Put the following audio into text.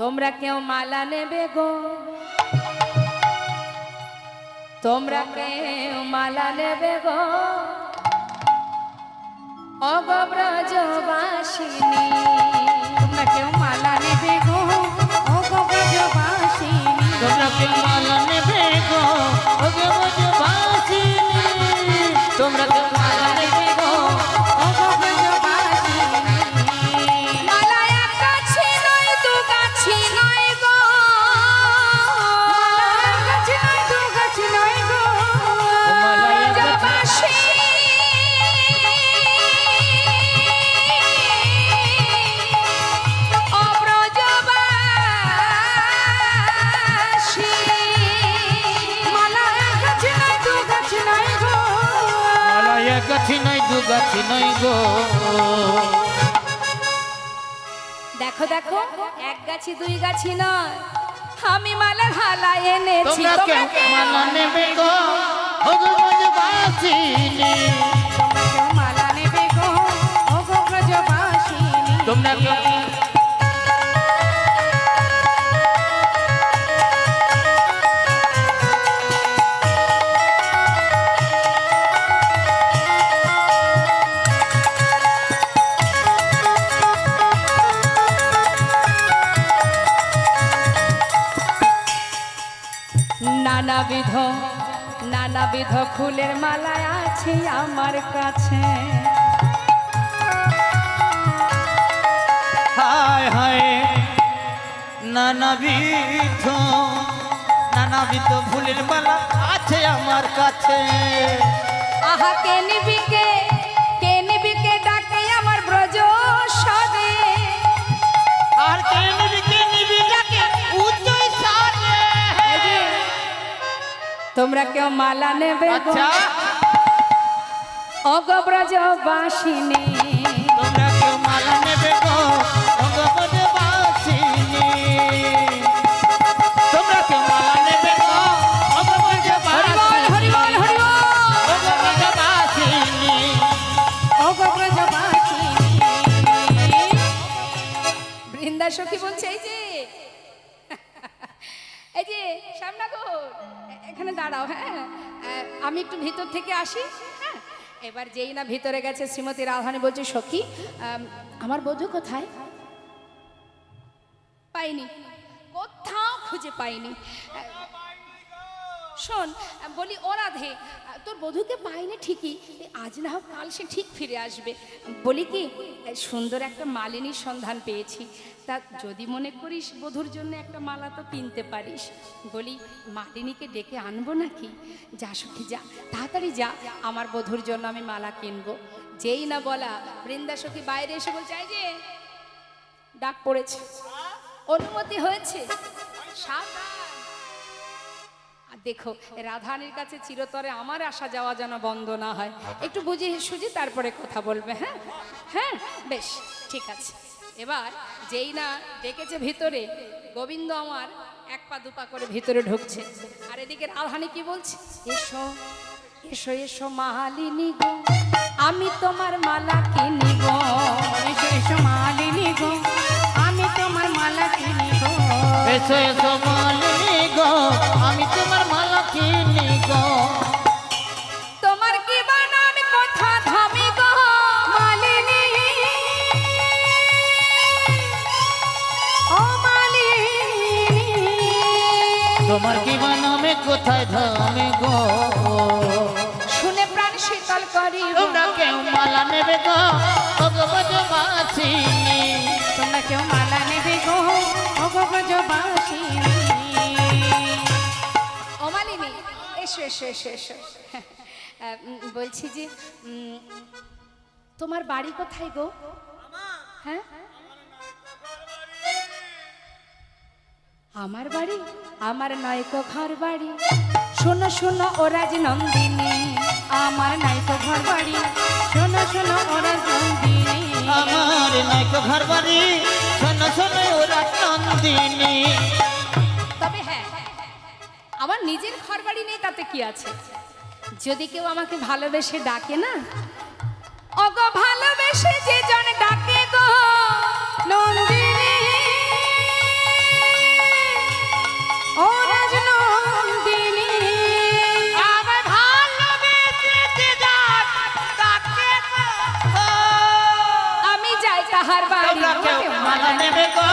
তোমরা কেউ মালা নেবে গো, তোমরা কেউ মালা নেবে গো, ওগো ব্রজবাসিনী। তোমরা কেউ মালা নেবে গো, ওগো ব্রজবাসিনী। তোমরা কেউ মালা নেবে গো, ওগো ব্রজবাসিনী। তোমরা কেউ মালা নেবে গো, ওগো ব্রজবাসিনী। মালা এক গাছি নয় দু গাছি নয় গো, মালা এক গাছি নয় দু গাছি নয় গো, মালা এক গাছি ব্রজবাসিনী। ও ব্রজবাসিনী। মালা এক গাছি নয় দু গাছি নয় গো, মালা এক গাছি নয় দু গাছি নয় গো। দেখো দেখো, এক গাছি দুই গাছি নয়, আমি মালার হালা এনেছি। তোমরা কেউ মালা নেবে গো, ওগো ব্রজবাসিনী। তোমরা কেউ মালা নেবে গো, ওগো ব্রজবাসিনী। তোমরা কেউ নানাবিধ নানাবিধ ফুলের মালা আছে আমার কাছে। হায় হায় নানাবিধ নানাবিধ ফুলের মালা আছে আমার কাছে। আহা কে নিবি কে ডাকে আমার ব্রজ সদে। আর কে নিবি ডাকে উচ্চই সারে। তোমরা কেউ মালা নেবে গো, আচ্ছা ওগো ব্রজবাসিনী। তোমরা কেউ মালা নেবে গো, ওগো ব্রজবাসিনী। তোমরা কেউ মালা নেবে গো, ওগো হরি বল হরি বল ব্রজবাসিনী। হরি বল। ওগো ব্রজবাসিনী। ওগো ব্রজবাসিনী। বৃন্দা সখী বলছে এই যে শ্যামনগর, এখানে দাঁড়াও। হ্যাঁ, আমি একটু ভিতর থেকে আসি। হ্যাঁ, এবার যেই না ভিতরে গেছে শ্রীমতী রাধারানী বলছে, সখী আমার বধূ কোথায়? পাইনি, কোথাও খুঁজে পাইনি। শোন বলি, ও রাধে, তোর বধূকে পাইনি ঠিকই, আজ না হোক কাল সে ঠিক ফিরে আসবে। বলি কি, সুন্দর একটা মালিনীর সন্ধান পেয়েছি, তা যদি মনে করিস বধূর জন্য একটা মালা তো কিনতে পারিস। বলি মালিনীকে ডেকে আনবো নাকি? যা সখী যা, তাড়াতাড়ি যা, আমার বধূর জন্য আমি মালা কিনবো। যেই না বলা, বৃন্দা সখী বাইরে এসে বলছে, এই যে ডাক পড়েছে, অনুমতি হয়েছে, সাবধান। আর দেখো, রাধারানীর কাছে চিরতরে আমার আসা যাওয়া যেন বন্ধ না হয়। একটু বুঝে সুঝে তারপরে কথা বলবে। হ্যাঁ হ্যাঁ, বেশ ঠিক আছে। এবার যেই না ডেকেছে ভিতরে, গোবিন্দ আমার এক পা দুপা করে ভিতরে ঢুকছে, আর এদিকে রাধারানী কি বলছে, এসো এসো এসো মালিনী গো, আমি তোমার মালা কিনিব। এসো এসো মালিনী গো, আমি তোমার মালা কিনিব। এসো এসো মালিনী গো, আমি তোমার মালা কিনি গো। তোমার কি বানাম কথা ধামি গো মালিনী, ও মালিনী। তোমার কি বানামে কোথায় ধামে গো। শুনে প্রাণ শীতল করি। তোমরা কেউ মালা নেবে গো, ওগো ব্রজবাসিনী। তোমরা কেউ মালা নেবে গো, ওগো ব্রজবাসিনী। ও মালিনী, এসো এসো এসো এসো। বলছি যে তোমার বাড়ি কোথায় গো? হ্যাঁ, আমার বাড়ি, আমার নয়কো ঘর বাড়ি। শোনো শোনো ও রাজনন্দিনী, আমার নাইকো ঘর বাড়ি। শোনো শোনো ওরা নন্দিনী। আমার নাইকো ঘর বাড়ি, শোনো শোনো ওরা নন্দিনী। তবে হ্যাঁ, আমার নিজের ঘর বাড়ি নেই তাতে কি আছে? যদি কেউ আমাকে ভালোবেসে ডাকে না, ওগো ভালোবেসে যে জন ডাকে গো নন্দিনী, কাহার বাড়ি তোমরা কেউ ওকে মালা নেবে গো